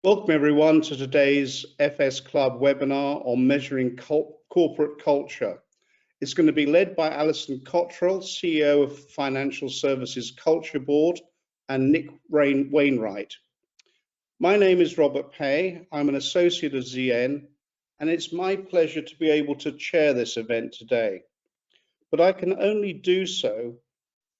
Welcome everyone to today's FS Club webinar on measuring corporate culture. It's going to be led by Alison Cottrell, CEO of Financial Services Culture Board, and Nick Wainwright. My name is Robert Pay. I'm an associate of ZN, and it's my pleasure to be able to chair this event today. But I can only do so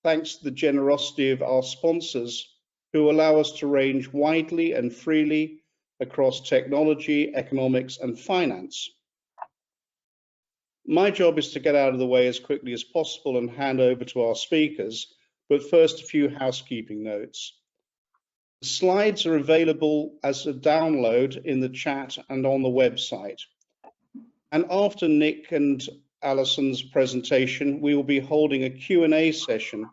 thanks to the generosity of our sponsors, who allow us to range widely and freely across technology, economics, and finance. My job is to get out of the way as quickly as possible and hand over to our speakers, but first a few housekeeping notes. The slides are available as a download in the chat and on the website. And after Nick and Alison's presentation, we will be holding a Q&A session.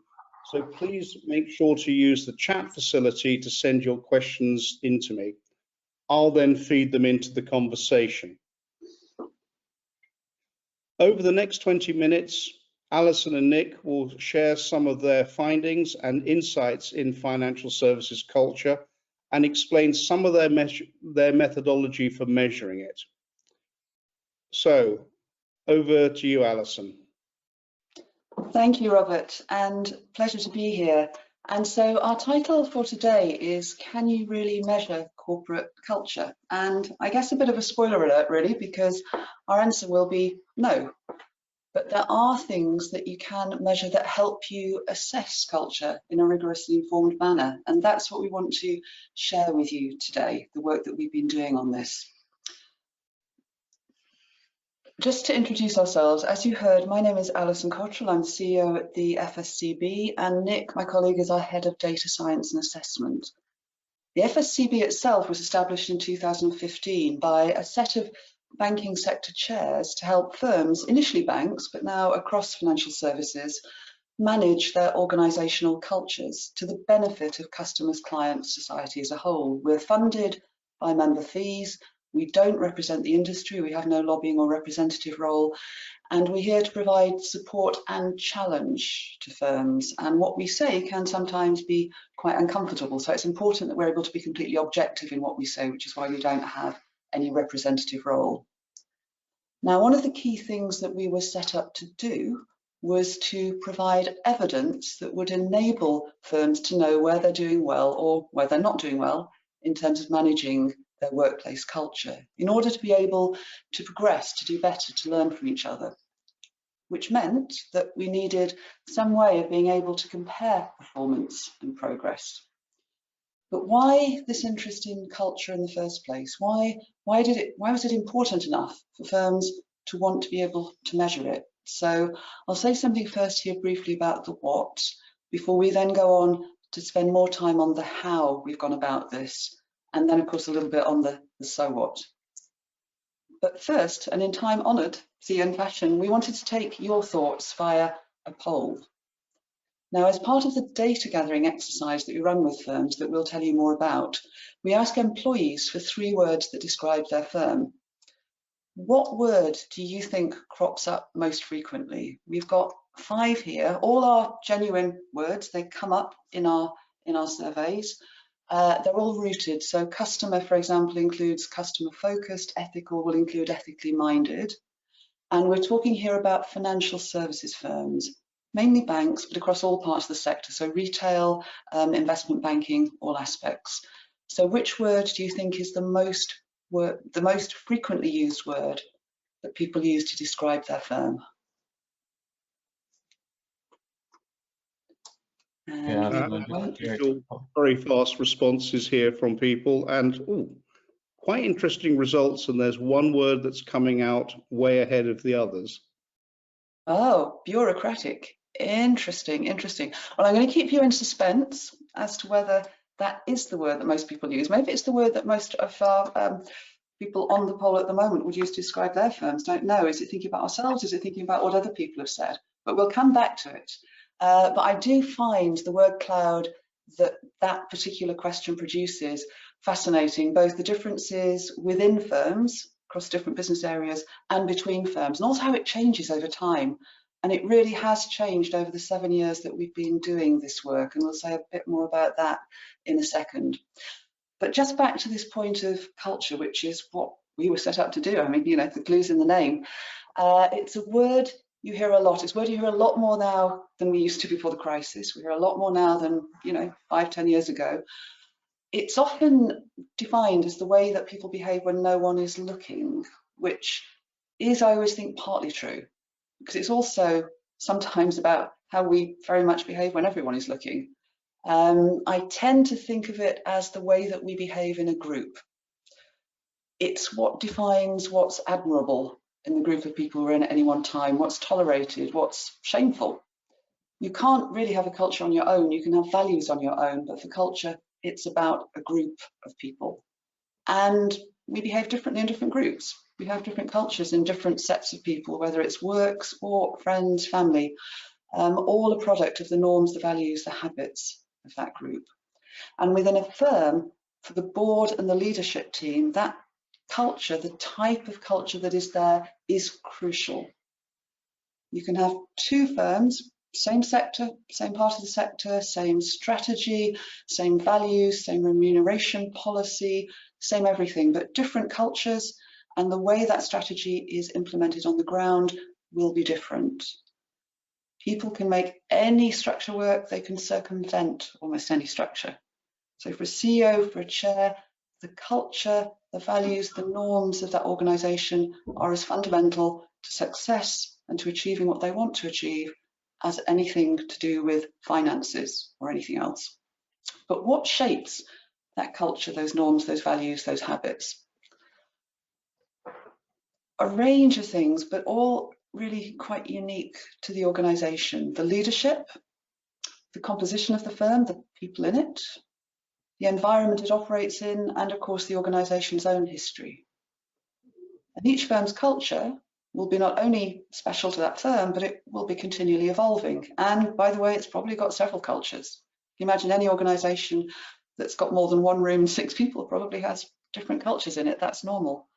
So please make sure to use the chat facility to send your questions in to me. I'll then feed them into the conversation. Over the next 20 minutes, Alison and Nick will share some of their findings and insights in financial services culture and explain some of their methodology for measuring it. So, over to you, Alison. Thank you, Robert, and pleasure to be here. And so our title for today is, Can you really measure corporate culture? And I guess a bit of a spoiler alert, really, because our answer will be no. But there are things that you can measure that help you assess culture in a rigorously informed manner. And that's what we want to share with you today, the work that we've been doing on this. Just to introduce ourselves, as you heard, my name is Alison Cottrell. I'm the CEO at the FSCB, and Nick, my colleague, is our head of data science and assessment. The FSCB itself was established in 2015 by a set of banking sector chairs to help firms, initially banks, but now across financial services, manage their organisational cultures to the benefit of customers, clients, society as a whole. We're funded by member fees. We don't represent the industry, we have no lobbying or representative role, and we're here to provide support and challenge to firms. And what we say can sometimes be quite uncomfortable, so it's important that we're able to be completely objective in what we say, which is why we don't have any representative role. Now, one of the key things that we were set up to do was to provide evidence that would enable firms to know where they're doing well or where they're not doing well in terms of managing their workplace culture, in order to be able to progress, to do better, to learn from each other, which meant that we needed some way of being able to compare performance and progress. But why this interest in culture in the first place? Why was it important enough for firms to want to be able to measure it? So I'll say something first here briefly about the what, before we then go on to spend more time on the how we've gone about this. And then, of course, a little bit on the so what. But first, and in time-honoured ZN fashion, we wanted to take your thoughts via a poll. Now, as part of the data gathering exercise that we run with firms that we'll tell you more about, we ask employees for 3 words that describe their firm. What word do you think crops up most frequently? We've got 5 here. All are genuine words. They come up in our surveys. They're all rooted. So customer, for example, includes customer focused, ethical will include ethically minded. And we're talking here about financial services firms, mainly banks, but across all parts of the sector. So retail, investment banking, all aspects. So which word do you think is the most frequently used word that people use to describe their firm? Very fast responses here from people, and quite interesting results. And there's one word that's coming out way ahead of the others. Oh, bureaucratic. Interesting. Well, I'm going to keep you in suspense as to whether that is the word that most people use. Maybe it's the word that most of our people on the poll at the moment would use to describe their firms. Don't know. Is it thinking about ourselves? Is it thinking about what other people have said? But we'll come back to it. But I do find the word cloud that particular question produces fascinating, both the differences within firms across different business areas and between firms, and also how it changes over time. And it really has changed over the 7 years that we've been doing this work, and we'll say a bit more about that in a second. But just back to this point of culture, which is what we were set up to do. I mean, you know, the clue's in the name. It's a word you hear a lot. It's a word you hear a lot more now than we used to before the crisis. We hear a lot more now than, you know, 5-10 years ago. It's often defined as the way that people behave when no one is looking, which is, I always think, partly true, because it's also sometimes about how we very much behave when everyone is looking. I tend to think of it as the way that we behave in a group. It's what defines what's admirable in the group of people we're in at any one time, what's tolerated, what's shameful. You can't really have a culture on your own. You can have values on your own, but for culture, it's about a group of people. And we behave differently in different groups. We have different cultures in different sets of people, whether it's work, sport, friends, family, all a product of the norms, the values, the habits of that group. And within a firm, for the board and the leadership team, that culture, the type of culture that is there, is crucial. You can have two firms, same sector, same part of the sector, same strategy, same values, same remuneration policy, same everything, but different cultures, and the way that strategy is implemented on the ground will be different. People can make any structure work, they can circumvent almost any structure. So for a CEO, for a chair, the culture, the values, the norms of that organisation are as fundamental to success and to achieving what they want to achieve as anything to do with finances or anything else. But what shapes that culture, those norms, those values, those habits? A range of things, but all really quite unique to the organisation. The leadership, the composition of the firm, the people in it, the environment it operates in, and of course the organisation's own history. And each firm's culture will be not only special to that firm, but it will be continually evolving. And by the way, it's probably got several cultures. If you imagine any organisation that's got more than one room, 6 people, probably has different cultures in it. That's normal.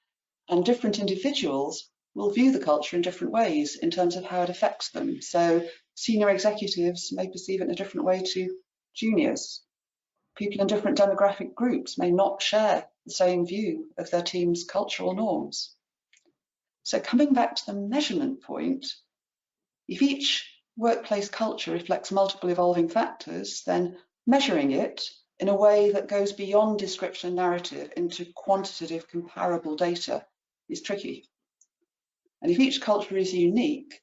And different individuals will view the culture in different ways in terms of how it affects them. So senior executives may perceive it in a different way to juniors. People in different demographic groups may not share the same view of their team's cultural norms. So coming back to the measurement point, if each workplace culture reflects multiple evolving factors, then measuring it in a way that goes beyond description and narrative into quantitative comparable data is tricky. And if each culture is unique,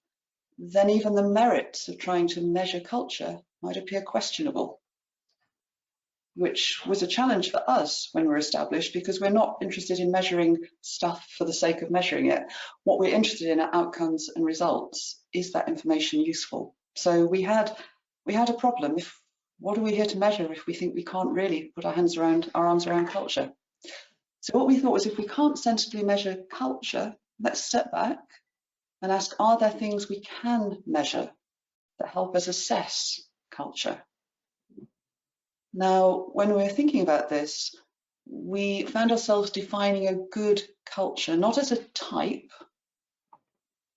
then even the merits of trying to measure culture might appear questionable, which was a challenge for us when we were established, because we're not interested in measuring stuff for the sake of measuring it. What we're interested in are outcomes and results. Is that information useful? So we had a problem. What are we here to measure if we think we can't really put our arms around culture? So what we thought was, if we can't sensibly measure culture, let's step back and ask, are there things we can measure that help us assess culture? Now, when we were thinking about this, we found ourselves defining a good culture, not as a type,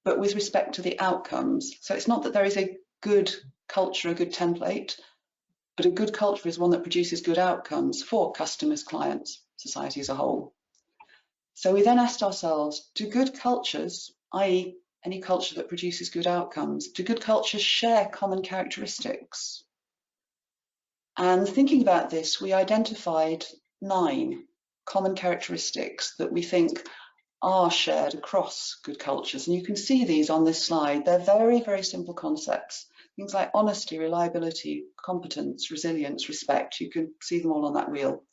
but with respect to the outcomes. So it's not that there is a good culture, a good template, but a good culture is one that produces good outcomes for customers, clients, society as a whole. So we then asked ourselves, do good cultures, i.e. any culture that produces good outcomes, do good cultures share common characteristics? And thinking about this, we identified 9 common characteristics that we think are shared across good cultures. And you can see these on this slide. They're very, very simple concepts. Things like honesty, reliability, competence, resilience, respect. You can see them all on that wheel.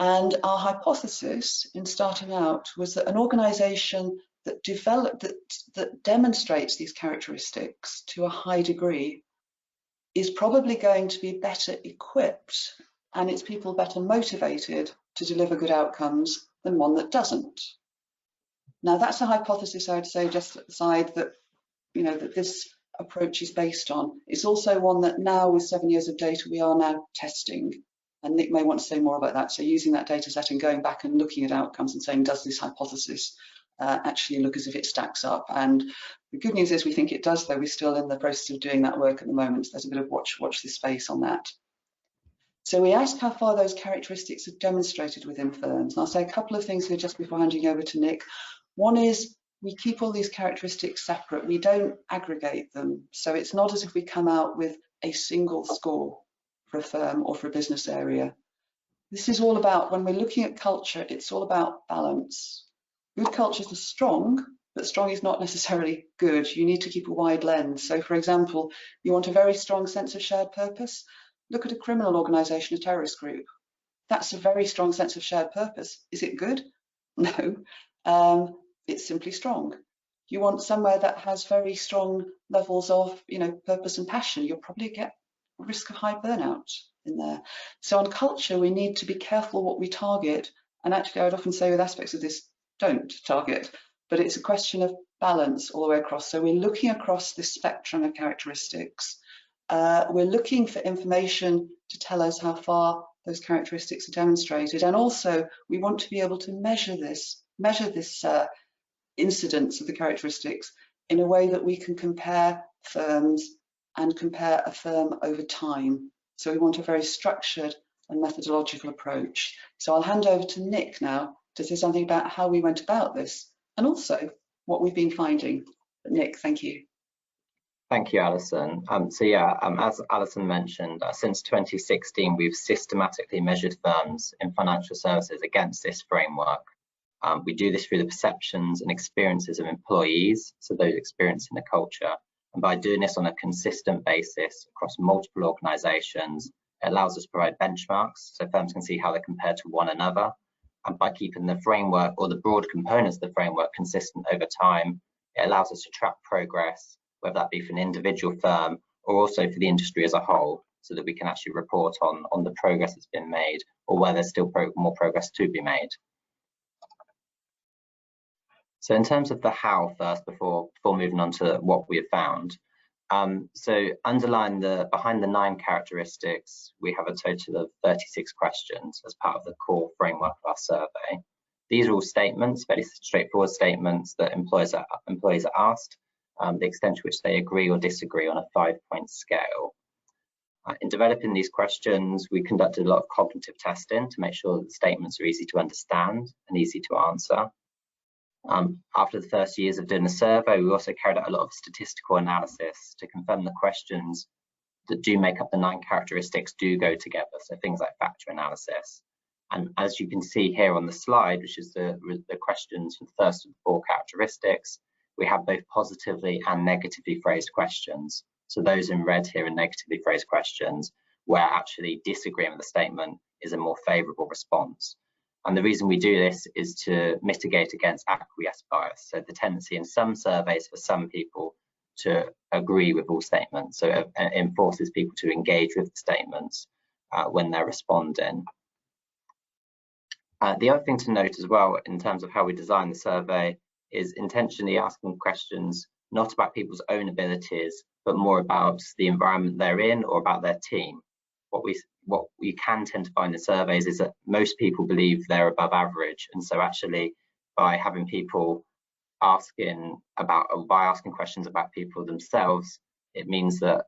And our hypothesis in starting out was that an organisation that demonstrates these characteristics to a high degree is probably going to be better equipped and its people better motivated to deliver good outcomes than one that doesn't. Now, that's a hypothesis, I would say, just at the side, that, you know, that this approach is based on. It's also one that now, with 7 years of data, we are now testing. And Nick may want to say more about that. So using that data set and going back and looking at outcomes and saying, does this hypothesis actually look as if it stacks up? And the good news is we think it does, though we're still in the process of doing that work at the moment. So there's a bit of watch this space on that. So we ask how far those characteristics are demonstrated within firms. And I'll say a couple of things here just before handing over to Nick. One is we keep all these characteristics separate. We don't aggregate them. So it's not as if we come out with a single score for a firm or for a business area. This is all about, when we're looking at culture, it's all about balance. Good cultures are strong, but strong is not necessarily good. You need to keep a wide lens. So for example, you want a very strong sense of shared purpose. Look at a criminal organisation, a terrorist group. That's a very strong sense of shared purpose. Is it good? No, it's simply strong. You want somewhere that has very strong levels of, purpose and passion. You'll probably get a risk of high burnout in there. So on culture, we need to be careful what we target. And actually, I would often say with aspects of this, don't target. But it's a question of balance all the way across. So we're looking across this spectrum of characteristics. We're looking for information to tell us how far those characteristics are demonstrated. And also, we want to be able to measure this incidence of the characteristics in a way that we can compare firms and compare a firm over time. So we want a very structured and methodological approach. So I'll hand over to Nick now to say something about how we went about this and also what we've been finding. But Nick, thank you. Thank you, Alison. As Alison mentioned, since 2016, we've systematically measured firms in financial services against this framework. We do this through the perceptions and experiences of employees, so those experiencing the culture. And by doing this on a consistent basis across multiple organisations, it allows us to provide benchmarks so firms can see how they compare to one another. And by keeping the framework or the broad components of the framework consistent over time, it allows us to track progress, whether that be for an individual firm or also for the industry as a whole, so that we can actually report on the progress that's been made or where there's still more progress to be made. So in terms of the how first, before moving on to what we have found, so behind the 9 characteristics, we have a total of 36 questions as part of the core framework of our survey. These are all statements, very straightforward statements that employees are asked, the extent to which they agree or disagree on a 5-point scale. In developing these questions, we conducted a lot of cognitive testing to make sure that the statements are easy to understand and easy to answer. After the first years of doing the survey, we also carried out a lot of statistical analysis to confirm the questions that do make up the 9 characteristics do go together, so things like factor analysis. And as you can see here on the slide, which is the questions for the first of the 4 characteristics, we have both positively and negatively phrased questions. So those in red here are negatively phrased questions, where actually disagreeing with the statement is a more favourable response. And the reason we do this is to mitigate against acquiesce bias. So the tendency in some surveys for some people to agree with all statements. So it forces people to engage with the statements when they're responding. The other thing to note as well in terms of how we design the survey is intentionally asking questions not about people's own abilities, but more about the environment they're in or about their team. What we can tend to find in surveys is that most people believe they're above average, and so actually by having people by asking questions about people themselves, it means that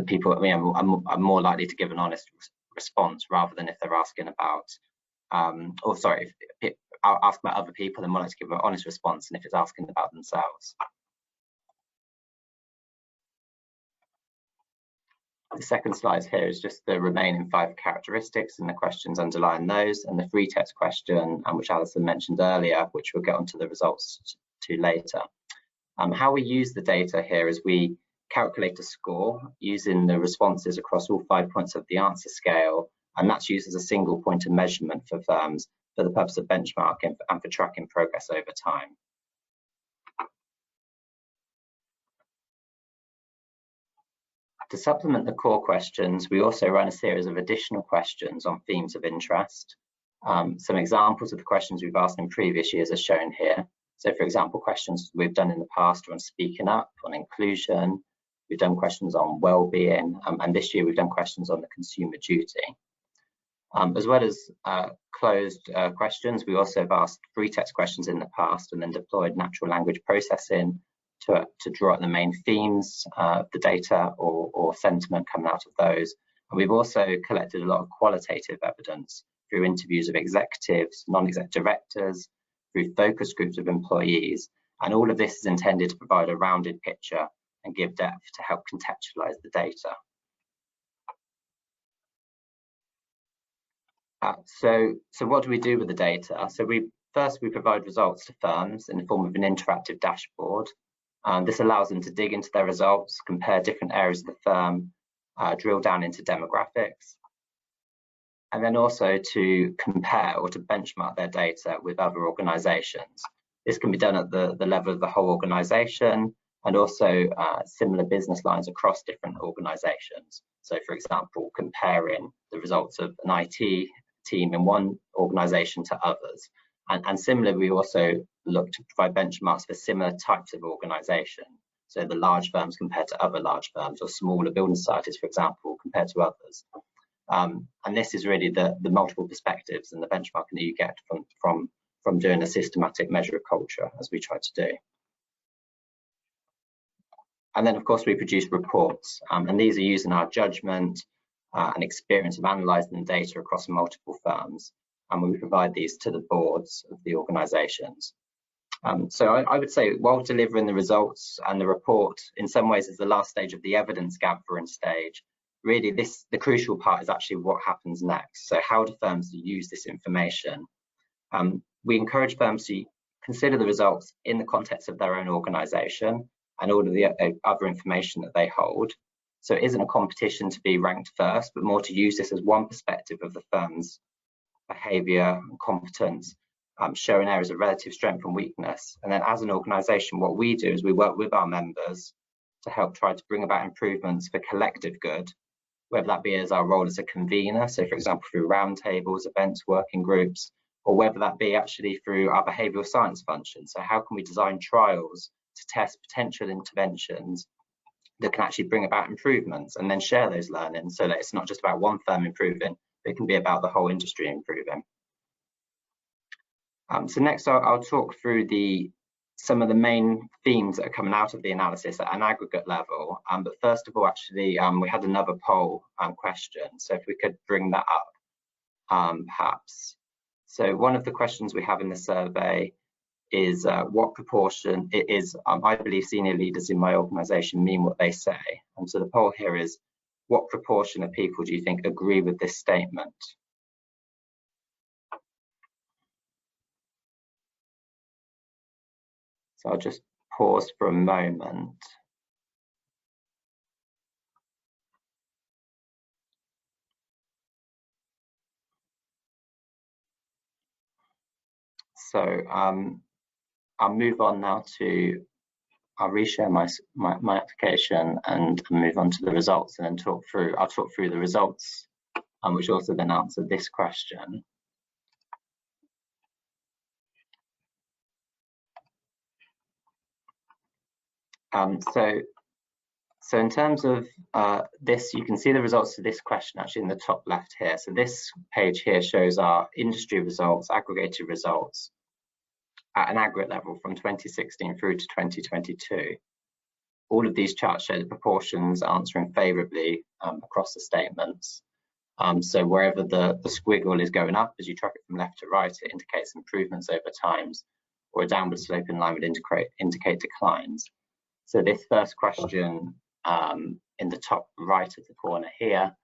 people are more likely to give an honest response rather than if they're asking about ask about other people, they're more likely to give an honest response than if it's asking about themselves. The second slide here is just the remaining 5 characteristics and the questions underlying those, and the free text question, which Alison mentioned earlier, which we'll get onto the results to later. How we use the data here is we calculate a score using the responses across all 5 points of the answer scale, and that's used as a single point of measurement for firms for the purpose of benchmarking and for tracking progress over time. To supplement the core questions, we also run a series of additional questions on themes of interest. Some examples of the questions we've asked in previous years are shown here. So for example, questions we've done in the past are on speaking up, on inclusion, we've done questions on well-being, and this year we've done questions on the consumer duty. As well as closed questions, we also have asked free text questions in the past and then deployed natural language processing to draw out the main themes of the data or sentiment coming out of those, And we've also collected a lot of qualitative evidence through interviews of executives, non-exec directors, through focus groups of employees. And all of this is intended to provide a rounded picture and give depth to help contextualize the data. So what do we do with the data? So first we provide results to firms in the form of an interactive dashboard. This allows them to dig into their results, compare different areas of the firm, drill down into demographics, and then also to compare or to benchmark their data with other organisations. This can be done at the level of the whole organisation, and also similar business lines across different organisations. So for example, comparing the results of an IT team in one organisation to others. And similarly, we also look to provide benchmarks for similar types of organisation. So the large firms compared to other large firms, or smaller building societies, for example, compared to others. And this is really the multiple perspectives and the benchmarking that you get from doing a systematic measure of culture, as we try to do. And then, of course, we produce reports, and these are using our judgment and experience of analysing the data across multiple firms, and we provide these to the boards of the organisations. So I would say, while delivering the results and the report in some ways is the last stage of the evidence gathering stage, really the crucial part is actually what happens next. So how do firms use this information? We encourage firms to consider the results in the context of their own organisation and all of the other information that they hold. So it isn't a competition to be ranked first, but more to use this as one perspective of the firm's behaviour and competence, showing areas of relative strength and weakness. And then as an organisation, what we do is we work with our members to help try to bring about improvements for collective good, whether that be as our role as a convener, so for example through roundtables, events, working groups, or whether that be actually through our behavioural science function. So how can we design trials to test potential interventions that can actually bring about improvements, and then share those learnings so that it's not just about one firm improving, but it can be about the whole industry improving. So next I'll talk through some of the main themes that are coming out of the analysis at an aggregate level. But first of all, actually, we had another poll question. So if we could bring that up, perhaps. So one of the questions we have in the survey is what proportion it is, I believe senior leaders in my organisation mean what they say. And so the poll here is, what proportion of people do you think agree with this statement? So I'll just pause for a moment. So I'll move on now to, I'll reshare my application and move on to the results, and then I'll talk through the results, which also then answer this question. So in terms of this, you can see the results of this question actually in the top left here. So this page here shows our industry results, aggregated results at an aggregate level from 2016 through to 2022. All of these charts show the proportions answering favourably across the statements. So wherever the squiggle is going up, as you track it from left to right, it indicates improvements over times, or a downward slope in line would indicate declines. So this first question in the top right of the corner here,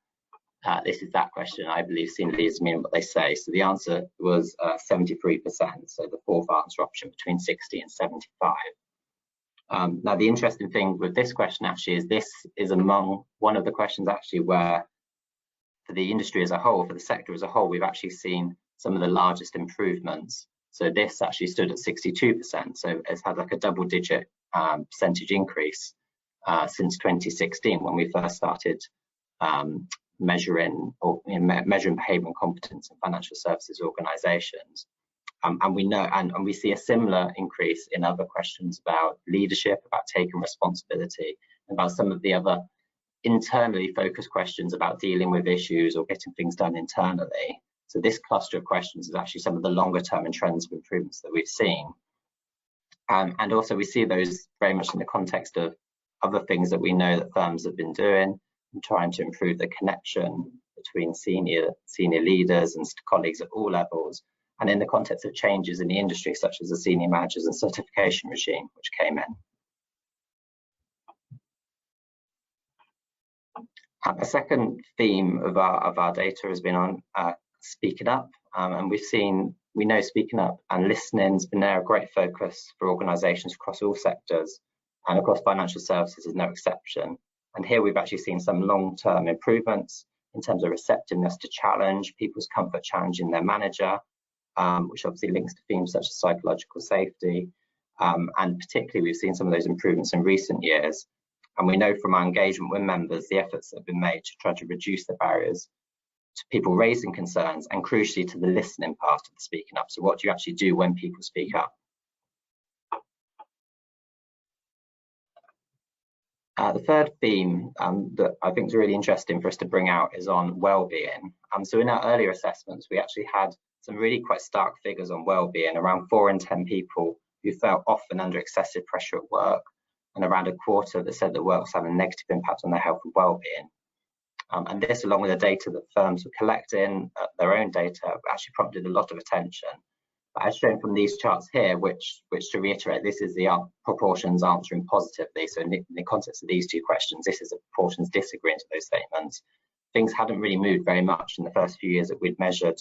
this is that question. I believe senior leaders mean what they say. So the answer was 73%. So the fourth answer option between 60 and 75. Now the interesting thing with this question actually is this is among one of the questions actually where for the industry as a whole, for the sector as a whole, we've actually seen some of the largest improvements. So this actually stood at 62%. So it's had like a double-digit percentage increase since 2016 when we first started measuring behaviour and competence in financial services organisations. And we know, and we see a similar increase in other questions about leadership, about taking responsibility, about some of the other internally focused questions about dealing with issues or getting things done internally. So this cluster of questions is actually some of the longer term and trends of improvements that we've seen. And also we see those very much in the context of other things that we know that firms have been doing. and trying to improve the connection between senior leaders and colleagues at all levels, and in the context of changes in the industry, such as the senior managers and certification regime, which came in. A second theme of our data has been on speaking up, and we know speaking up and listening has been a great focus for organisations across all sectors, and of course financial services is no exception. And here we've actually seen some long-term improvements in terms of receptiveness to challenge, people's comfort challenging their manager, which obviously links to themes such as psychological safety, and particularly we've seen some of those improvements in recent years. And we know from our engagement with members the efforts that have been made to try to reduce the barriers to people raising concerns, and crucially to the listening part of the speaking up. So what do you actually do when people speak up? The third theme that I think is really interesting for us to bring out is on well-being. So in our earlier assessments, we actually had some really quite stark figures on well-being, around 4 in 10 people who felt often under excessive pressure at work, and around a quarter that said that work was having a negative impact on their health and well-being. And this, along with the data that firms were collecting, their own data, actually prompted a lot of attention. But as shown from these charts here, which to reiterate, this is the proportions answering positively. So in the context of these two questions, this is the proportions disagreeing to those statements. Things hadn't really moved very much in the first few years that we'd measured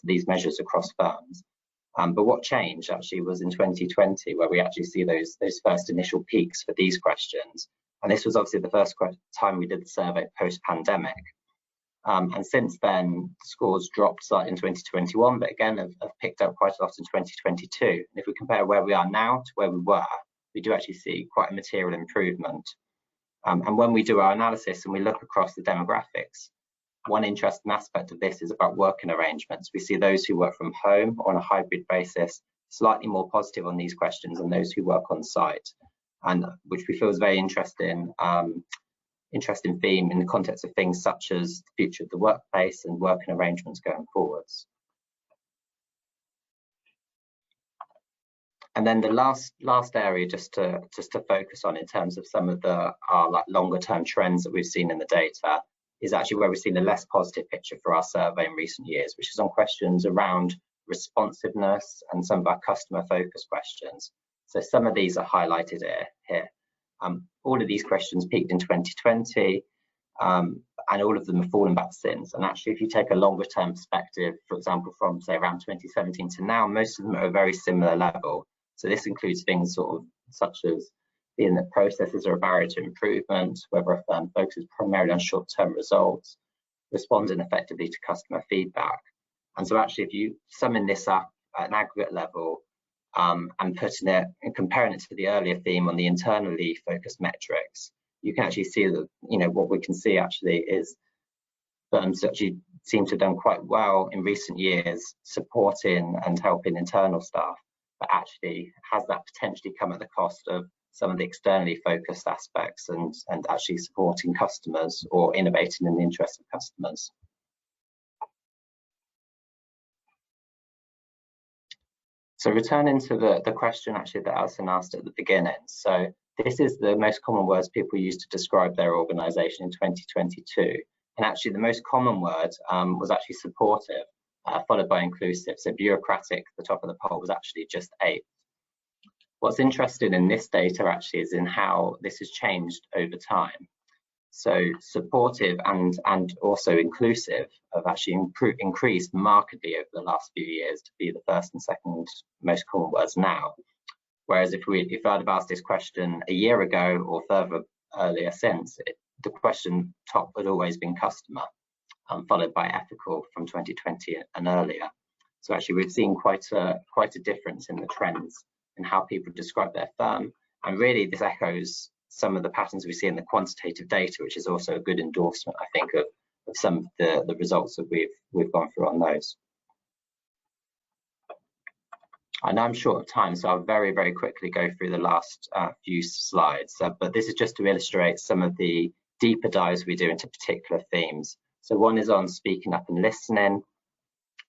these measures across firms. But what changed actually was in 2020, where we actually see those first initial peaks for these questions. And this was obviously the first time we did the survey post-pandemic. And since then, scores dropped slightly in 2021, but again have picked up quite a lot in 2022. And if we compare where we are now to where we were, we do actually see quite a material improvement. And when we do our analysis and we look across the demographics, one interesting aspect of this is about working arrangements. We see those who work from home or on a hybrid basis slightly more positive on these questions than those who work on site, and which we feel is very interesting theme in the context of things such as the future of the workplace and working arrangements going forwards. And then the last area just to focus on in terms of some of our like longer term trends that we've seen in the data is actually where we've seen a less positive picture for our survey in recent years, which is on questions around responsiveness and some of our customer focused questions. So some of these are highlighted here. All of these questions peaked in 2020, and all of them have fallen back since. And actually, if you take a longer term perspective, for example, from say around 2017 to now, most of them are at a very similar level. So this includes things sort of such as being that processes are a barrier to improvement, whether a firm focuses primarily on short-term results, responding effectively to customer feedback. And so actually, if you summing this up at an aggregate level and putting it and comparing it to the earlier theme on the internally focused metrics, you can actually see that, you know, what we can see actually is firms actually seem to have done quite well in recent years supporting and helping internal staff, but actually has that potentially come at the cost of some of the externally focused aspects and actually supporting customers or innovating in the interest of customers. So returning to the question actually that Alison asked at the beginning. So this is the most common words people use to describe their organisation in 2022. And actually the most common word was actually supportive, followed by inclusive. So bureaucratic, the top of the poll, was actually just 8th. What's interesting in this data actually is in how this has changed over time. So supportive and also inclusive have actually increased markedly over the last few years to be the first and second most common words now. Whereas if I'd have asked this question a year ago or further earlier since, the question top had always been customer, followed by ethical from 2020 and earlier. So actually we've seen quite a difference in the trends in how people describe their firm, and really this echoes some of the patterns we see in the quantitative data, which is also a good endorsement, I think, of some of the results that we've gone through on those. I know I'm short of time, so I'll very, very quickly go through the last few slides, but this is just to illustrate some of the deeper dives we do into particular themes. So one is on speaking up and listening.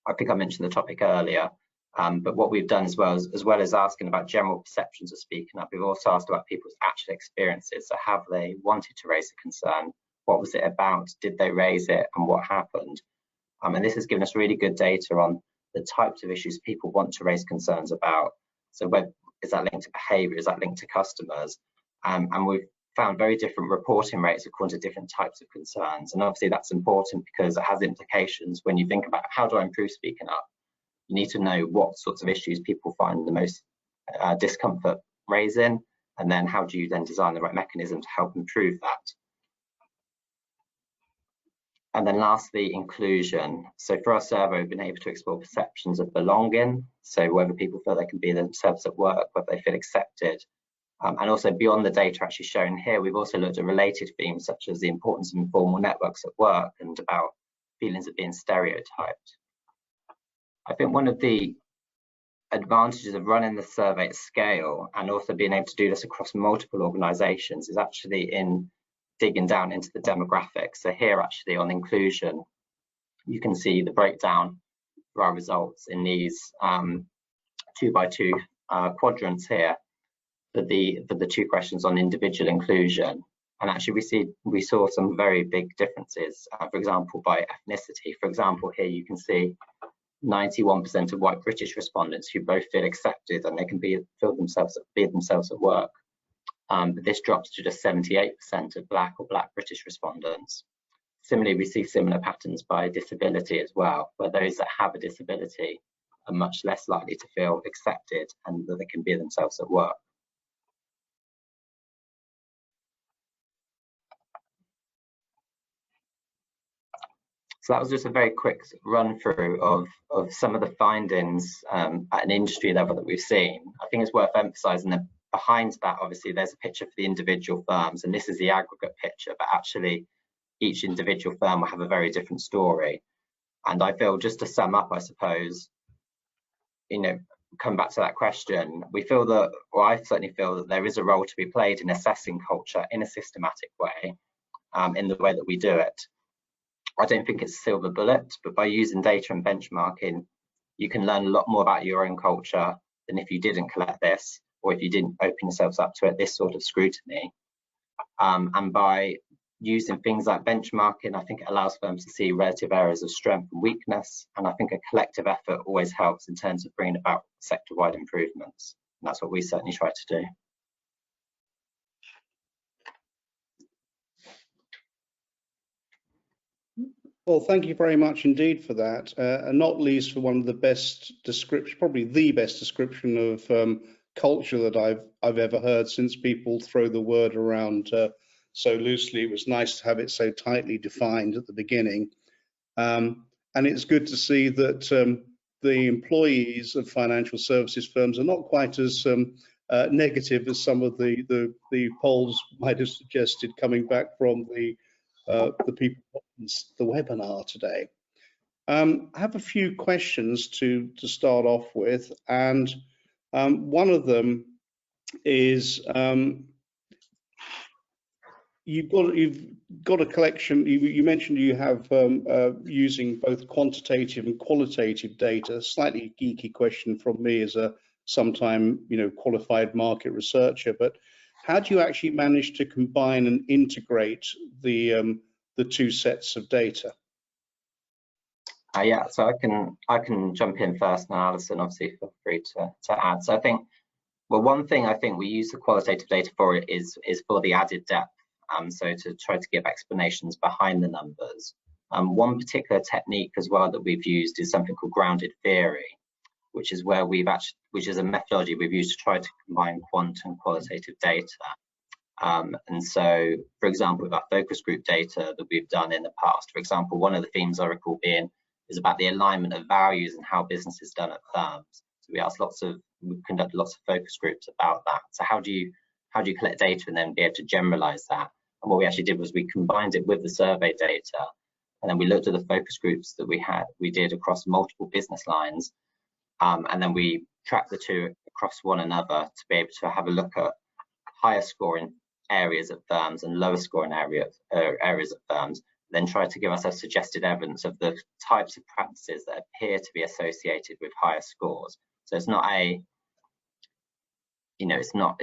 I think I mentioned the topic earlier, But what we've done as well as asking about general perceptions of speaking up, we've also asked about people's actual experiences. So have they wanted to raise a concern? What was it about? Did they raise it, and what happened? And this has given us really good data on the types of issues people want to raise concerns about. So is that linked to behaviour? Is that linked to customers? And we've found very different reporting rates according to different types of concerns. And obviously that's important because it has implications when you think about how do I improve speaking up? You need to know what sorts of issues people find the most discomfort raising, and then how do you then design the right mechanism to help improve that? And then lastly, inclusion. So for our survey, we've been able to explore perceptions of belonging. So whether people feel they can be themselves at work, whether they feel accepted. And also beyond the data actually shown here, we've also looked at related themes such as the importance of informal networks at work and about feelings of being stereotyped. I think one of the advantages of running the survey at scale and also being able to do this across multiple organisations is actually in digging down into the demographics. So here actually on inclusion, you can see the breakdown for our results in these 2x2 quadrants here for the two questions on individual inclusion. And actually we saw some very big differences, for example, by ethnicity. For example, here you can see 91% of white British respondents who both feel accepted and they can be themselves at work. But this drops to just 78% of Black or Black British respondents. Similarly, we see similar patterns by disability as well, where those that have a disability are much less likely to feel accepted and that they can be themselves at work. So that was just a very quick run through of some of the findings at an industry level that we've seen. I think it's worth emphasising that behind that, obviously, there's a picture for the individual firms, and this is the aggregate picture, but actually each individual firm will have a very different story. And I feel, just to sum up, I suppose, come back to that question, we feel that, or I certainly feel that there is a role to be played in assessing culture in a systematic way, in the way that we do it. I don't think it's a silver bullet, but by using data and benchmarking, you can learn a lot more about your own culture than if you didn't collect this, or if you didn't open yourselves up to it, this sort of scrutiny. And by using things like benchmarking, I think it allows firms to see relative areas of strength and weakness. And I think a collective effort always helps in terms of bringing about sector-wide improvements. And that's what we certainly try to do. Well, thank you very much indeed for that, and not least for one of the best description, probably the best description of culture that I've ever heard, since people throw the word around so loosely. It was nice to have it so tightly defined at the beginning, and it's good to see that the employees of financial services firms are not quite as negative as some of the polls might have suggested, coming back from the people on the webinar today. I have a few questions to start off with, and one of them is you've got a collection. You mentioned you have using both quantitative and qualitative data. Slightly geeky question from me as a sometime qualified market researcher, but how do you actually manage to combine and integrate the two sets of data? Yeah, so I can jump in first, and Alison, obviously, feel free to add. So I think, well, one thing I think we use the qualitative data for is for the added depth. So to try to give explanations behind the numbers. One particular technique as well that we've used is something called grounded theory, which is where which is a methodology we've used to try to combine quant and qualitative data. And so, for example, with our focus group data that we've done in the past, for example, one of the themes I recall is about the alignment of values and how business is done at firms. So we conducted lots of focus groups about that. So how do you collect data and then be able to generalize that? And what we actually did was we combined it with the survey data, and then we looked at the focus groups that we did across multiple business lines, and then we tracked the two across one another to be able to have a look at higher scoring areas of firms and lower scoring areas of firms, then try to give ourselves suggested evidence of the types of practices that appear to be associated with higher scores. So it's not a, you know, it's not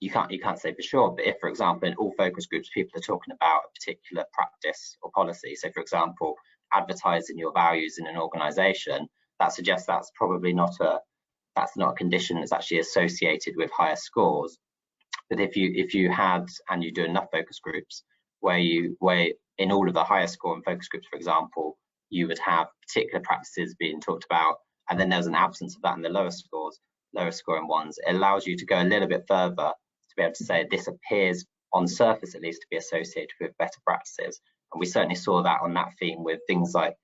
you can't say for sure, but if, for example, in all focus groups people are talking about a particular practice or policy, so for example advertising your values in an organization, that suggests that's probably not a condition that's actually associated with higher scores. But if you had, and you do enough focus groups where in all of the higher scoring focus groups, for example, you would have particular practices being talked about, and then there's an absence of that in the lower scoring ones, it allows you to go a little bit further to be able to say this appears on surface at least to be associated with better practices. And we certainly saw that on that theme with things like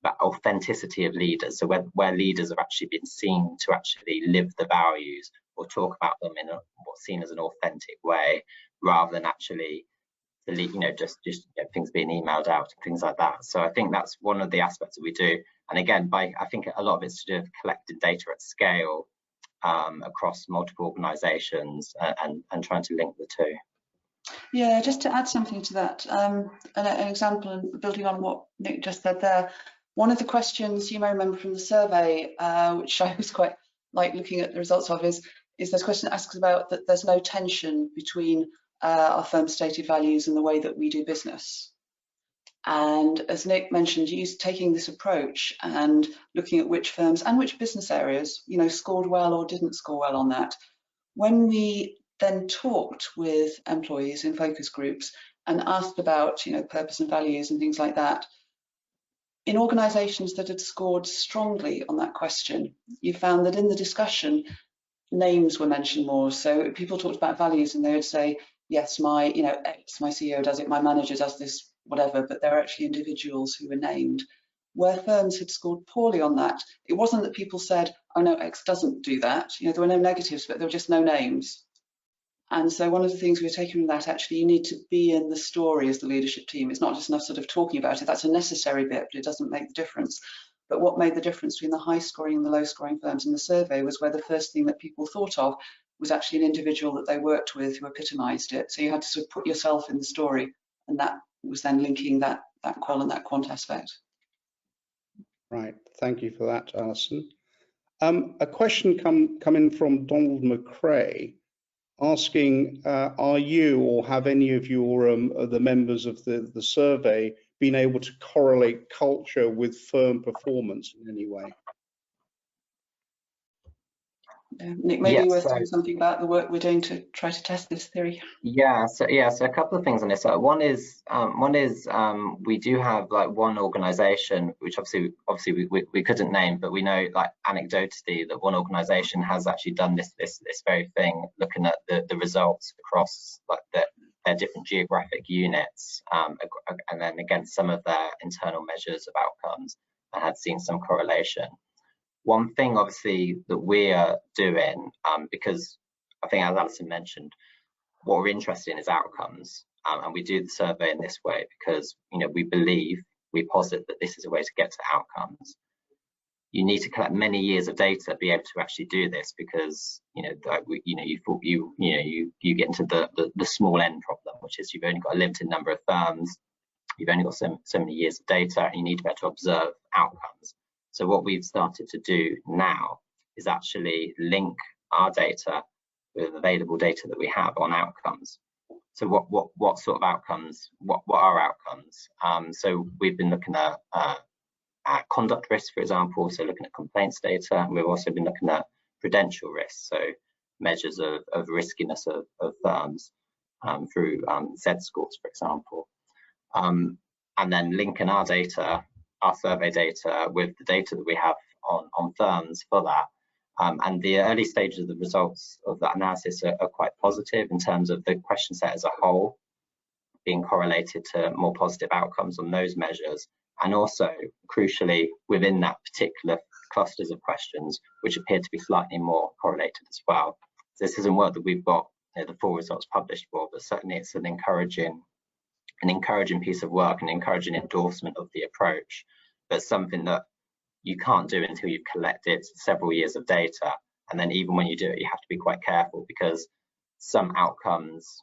that authenticity of leaders. So where leaders have actually been seen to actually live the values or talk about them in what's seen as an authentic way, rather than actually just things being emailed out and things like that. So I think that's one of the aspects that we do. And again, I think a lot of it's to do with collecting data at scale across multiple organisations and trying to link the two. Yeah, just to add something to that, an example, and building on what Nick just said there, one of the questions you may remember from the survey, which I was quite like looking at the results of, is this question that asks about that there's no tension between our firm's stated values and the way that we do business. And as Nick mentioned, taking this approach and looking at which firms and which business areas, scored well or didn't score well on that. When we then talked with employees in focus groups and asked about, purpose and values and things like that, in organisations that had scored strongly on that question, you found that in the discussion, names were mentioned more. So people talked about values and they would say, yes, my CEO does it, my manager does this, whatever, but there are actually individuals who were named. Where firms had scored poorly on that, it wasn't that people said, oh no, X doesn't do that. There were no negatives, but there were just no names. And so one of the things we're taking from that, actually, you need to be in the story as the leadership team. It's not just enough sort of talking about it. That's a necessary bit, but it doesn't make the difference. But what made the difference between the high scoring and the low scoring firms in the survey was where the first thing that people thought of was actually an individual that they worked with who epitomised it. So you had to sort of put yourself in the story, and that was then linking that qual and that quant aspect. Right, thank you for that, Alison. A question coming from Donald McRae, asking, are you or have any of your the members of the survey been able to correlate culture with firm performance in any way? Nick, maybe worth doing something about the work we're doing to try to test this theory. So a couple of things on this. One is we do have like one organisation, which obviously we couldn't name, but we know like anecdotally that one organisation has actually done this very thing, looking at the results across like their different geographic units, and then against some of their internal measures of outcomes, and had seen some correlation. One thing, obviously, that we are doing, because I think, as Alison mentioned, what we're interested in is outcomes, and we do the survey in this way because we posit that this is a way to get to outcomes. You need to collect many years of data to be able to actually do this, because you get into the small n problem, which is you've only got a limited number of firms, you've only got so many years of data, and you need to be able to observe outcomes. So what we've started to do now is actually link our data with available data that we have on outcomes. So what sort of outcomes, what are outcomes? So we've been looking at conduct risk, for example, so looking at complaints data, and we've also been looking at prudential risk, so measures of riskiness of firms through Z scores, for example. And then linking our data, our survey data, with the data that we have on firms for that. And the early stages of the results of that analysis are quite positive in terms of the question set as a whole being correlated to more positive outcomes on those measures, and also crucially within that particular clusters of questions which appear to be slightly more correlated as well. So this isn't work that we've got the full results published for, but certainly it's an encouraging piece of work, an encouraging endorsement of the approach, but something that you can't do until you've collected several years of data. And then even when you do it, you have to be quite careful, because some outcomes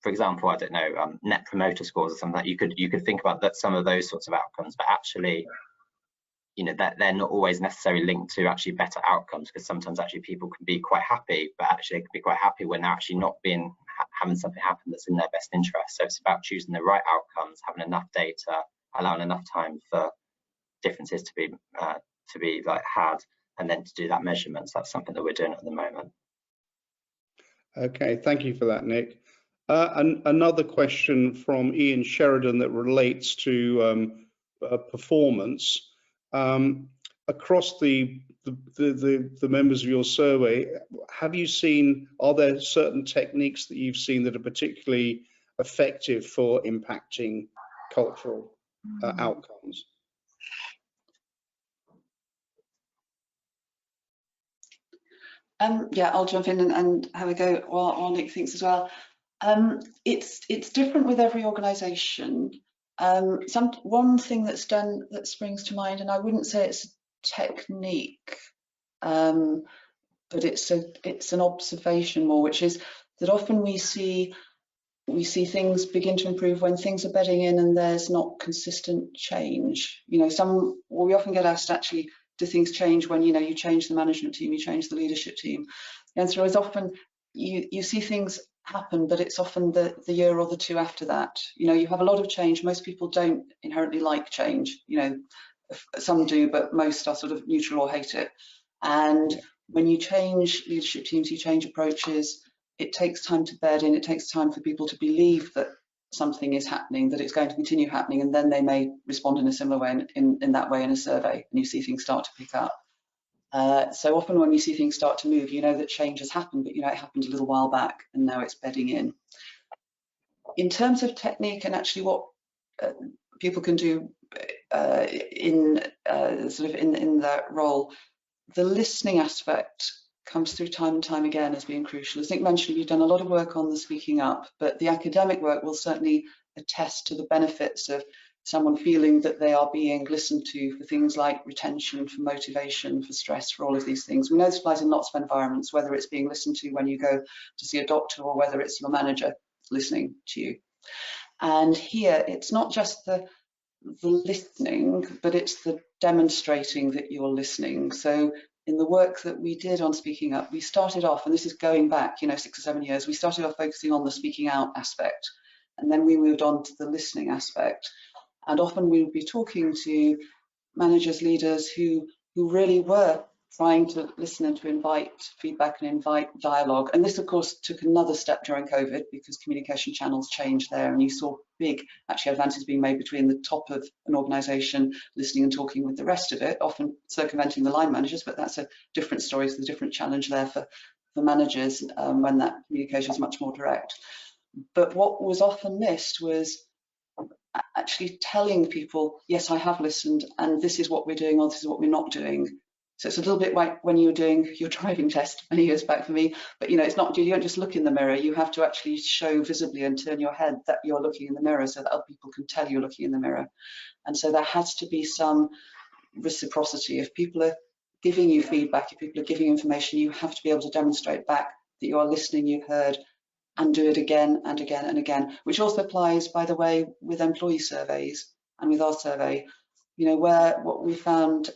for example, I don't know, net promoter scores or something like that. You could think about that, some of those sorts of outcomes, but actually, you know, that they're not always necessarily linked to actually better outcomes, because sometimes actually people can be quite happy, but actually they can be quite happy when they're actually not having something happen that's in their best interest. So it's about choosing the right outcomes, having enough data, allowing enough time for differences to be like had, and then to do that measurement. So that's something that we're doing at the moment. Okay, thank you for that, Nick. Another question from Ian Sheridan that relates to performance. Across the members of your survey, are there certain techniques that you've seen that are particularly effective for impacting cultural outcomes? Yeah, I'll jump in and have a go while Nick thinks as well. It's different with every organisation. One thing that's done that springs to mind, and I wouldn't say it's a technique, but it's an observation more, which is that often we see things begin to improve when things are bedding in and there's not consistent change. You know, we often get asked, actually, do things change when, you know, you change the management team, you change the leadership team? The answer is often you see things happen, but it's often the year or the two after that. You know, you have a lot of change. Most people don't inherently like change. You know, some do, but most are sort of neutral or hate it. And when you change leadership teams, you change approaches, it takes time to bed in, it takes time for people to believe that something is happening, that it's going to continue happening, and then they may respond in a similar way in that way in a survey, and you see things start to pick up. So often when you see things start to move, you know that change has happened, but you know it happened a little while back and now it's bedding in. In terms of technique and actually what people can do in that role, the listening aspect comes through time and time again as being crucial. As Nick mentioned, you've done a lot of work on the speaking up, but the academic work will certainly attest to the benefits of someone feeling that they are being listened to for things like retention, for motivation, for stress, for all of these things. We know this applies in lots of environments, whether it's being listened to when you go to see a doctor or whether it's your manager listening to you. And here, it's not just the listening, but it's the demonstrating that you're listening. So in the work that we did on speaking up, we started off, and this is going back, you know, 6 or 7 years, we started off focusing on the speaking out aspect, and then we moved on to the listening aspect. And often we would be talking to managers, leaders who really were trying to listen and to invite feedback and invite dialogue. And this, of course, took another step during COVID because communication channels changed there, and you saw big actually advances being made between the top of an organisation listening and talking with the rest of it, often circumventing the line managers, but that's a different story. It's a different challenge there for managers when that communication is much more direct. But what was often missed was actually telling people, yes, I have listened, and this is what we're doing, or this is what we're not doing. So it's a little bit like when you were doing your driving test many years back for me, but you know, it's not, you don't just look in the mirror, you have to actually show visibly and turn your head that you're looking in the mirror so that other people can tell you're looking in the mirror. And so there has to be some reciprocity. If people are giving you feedback, if people are giving information, you have to be able to demonstrate back that you are listening, you've heard, and do it again and again and again, which also applies, by the way, with employee surveys and with our survey. You know, where what we found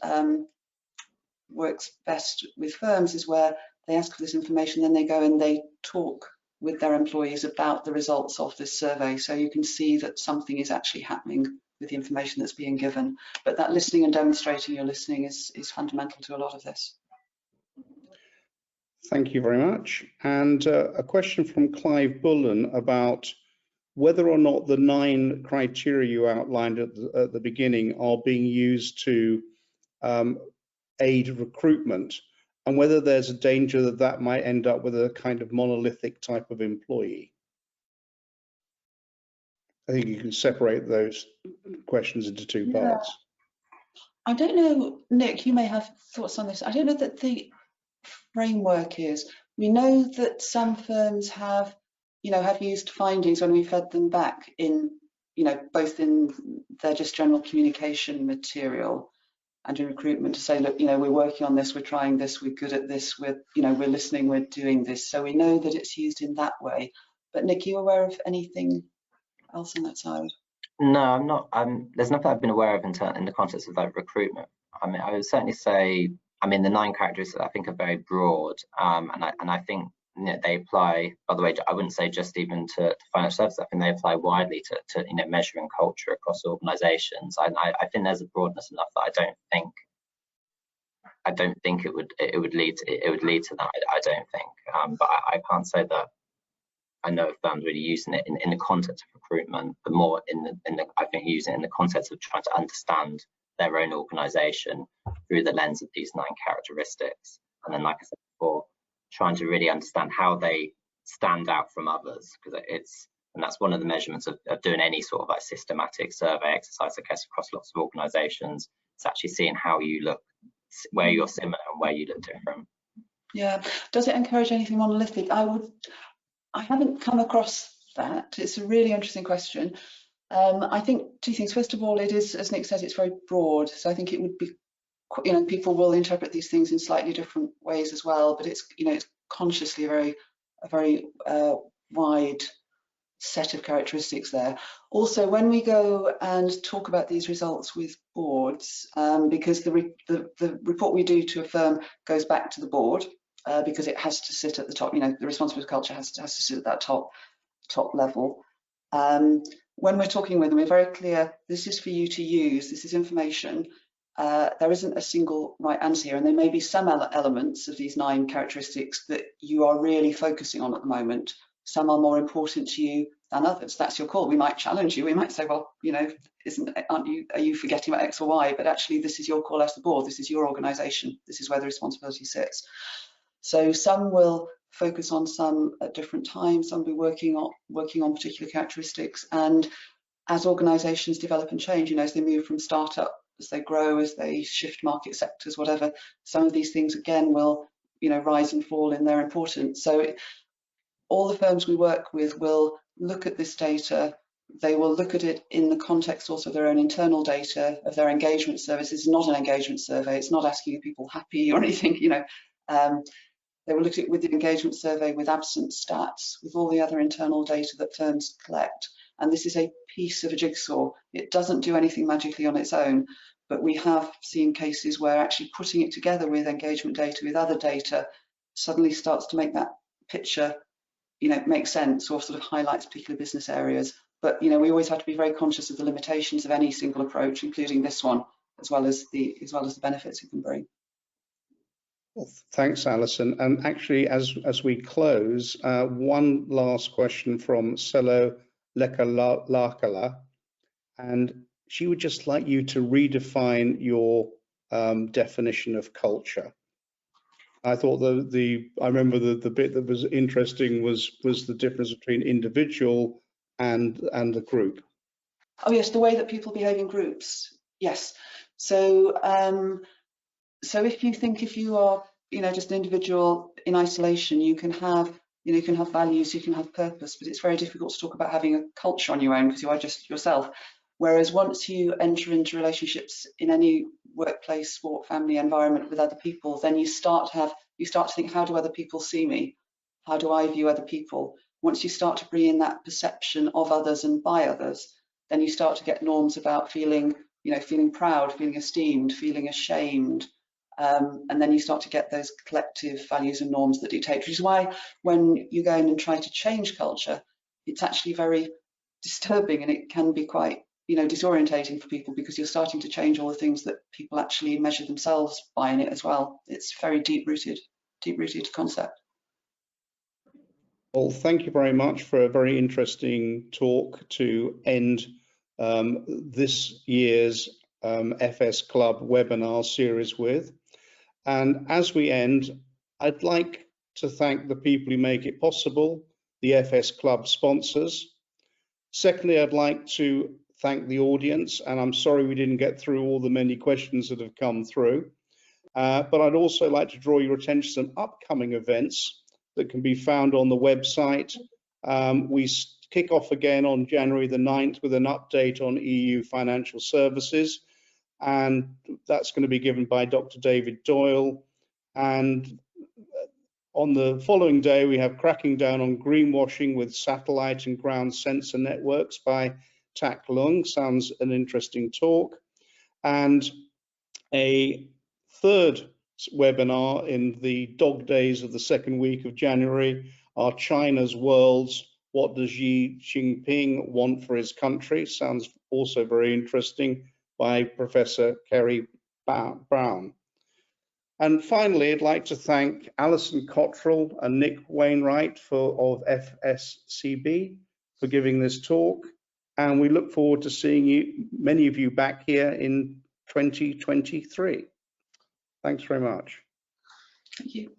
works best with firms is where they ask for this information, then they go and they talk with their employees about the results of this survey. So you can see that something is actually happening with the information that's being given. But that listening and demonstrating your listening is fundamental to a lot of this. Thank you very much. And a question from Clive Bullen about whether or not the 9 criteria you outlined at the beginning are being used to aid recruitment, and whether there's a danger that that might end up with a kind of monolithic type of employee. I think you can separate those questions into 2 parts. I don't know, Nick, you may have thoughts on this. I don't know that the framework is. We know that some firms have, you know, have used findings when we fed them back in, you know, both in their just general communication material and in recruitment to say, look, you know, we're working on this, we're trying this, we're good at this, we're, you know, we're listening, we're doing this. So we know that it's used in that way. But Nick, are you aware of anything else on that side? No, I'm not. There's nothing I've been aware of in the context of like recruitment. I mean, I would certainly say, I mean, the 9 characteristics I think are very broad, and I think, you know, they apply. By the way, I wouldn't say just even to financial services. I think they apply widely to you know, measuring culture across organisations. I think there's a broadness enough that I don't think it would lead to that. I don't think, but I can't say that I know of firms really using it in the context of recruitment, but more in the I think using it in the context of trying to understand their own organisation through the lens of these 9 characteristics, and then, like I said before, trying to really understand how they stand out from others, because and that's one of the measurements of doing any sort of like systematic survey exercise, I guess, across lots of organisations. It's actually seeing how you look, where you're similar and where you look different. Yeah. Does it encourage anything monolithic? I haven't come across that. It's a really interesting question. I think 2 things. First of all, it is, as Nick says, it's very broad. So I think it would be, you know, people will interpret these things in slightly different ways as well. But it's, you know, it's consciously a very wide set of characteristics there. Also, when we go and talk about these results with boards, because the report we do to a firm goes back to the board, because it has to sit at the top, you know, the responsibility culture has to sit at that top level. When we're talking with them, we're very clear, this is for you to use, this is information. There isn't a single right answer here, and there may be some elements of these 9 characteristics that you are really focusing on at the moment. Some are more important to you than others. That's your call. We might challenge you. We might say, well, you know, are you forgetting about X or Y? But actually, this is your call as the board. This is your organisation. This is where the responsibility sits. So some will focus on some at different times. Some will be working on particular characteristics. And as organisations develop and change, you know, as they move from startup, as they grow, as they shift market sectors, whatever, some of these things again will, you know, rise and fall in their importance. So all the firms we work with will look at this data. They will look at it in the context also of their own internal data, of their engagement service. It's not an engagement survey. It's not asking are people happy or anything, you know. They will look at it with the engagement survey, with absence stats, with all the other internal data that firms collect. And this is a piece of a jigsaw. It doesn't do anything magically on its own, but we have seen cases where actually putting it together with engagement data, with other data, suddenly starts to make that picture, you know, make sense, or sort of highlights particular business areas. But, you know, we always have to be very conscious of the limitations of any single approach, including this one, as well as the benefits it can bring. Well, thanks, Alison. And actually, as we close, one last question from Selo Lekalakala, and she would just like you to redefine your definition of culture. I thought I remember the bit that was interesting was the difference between individual and the group. Oh yes, the way that people behave in groups. Yes. So so if you are, you know, just an individual in isolation, you can have, you know, you can have values, you can have purpose, but it's very difficult to talk about having a culture on your own because you are just yourself. Whereas once you enter into relationships in any workplace, sport, family environment with other people, then you start to think, how do other people see me? How do I view other people? Once you start to bring in that perception of others and by others, then you start to get norms about feeling, you know, feeling proud, feeling esteemed, feeling ashamed. And then you start to get those collective values and norms that dictate, which is why when you go in and try to change culture, it's actually very disturbing, and it can be quite, you know, disorientating for people, because you're starting to change all the things that people actually measure themselves by in it as well. It's very deep-rooted concept. Well, thank you very much for a very interesting talk to end this year's FS Club webinar series with. And as we end, I'd like to thank the people who make it possible, the FS Club sponsors. Secondly, I'd like to thank the audience, and I'm sorry we didn't get through all the many questions that have come through. But I'd also like to draw your attention to some upcoming events that can be found on the website. We kick off again on January the 9th with an update on EU financial services, and that's going to be given by Dr. David Doyle. And on the following day, we have cracking down on greenwashing with satellite and ground sensor networks by Tak Lung. Sounds an interesting talk. And a third webinar in the dog days of the second week of January are China's Worlds. What does Xi Jinping want for his country? Sounds also very interesting, by Professor Kerry Brown. And finally, I'd like to thank Alison Cottrell and Nick Wainwright of FSCB for giving this talk. And we look forward to seeing many of you back here in 2023. Thanks very much. Thank you.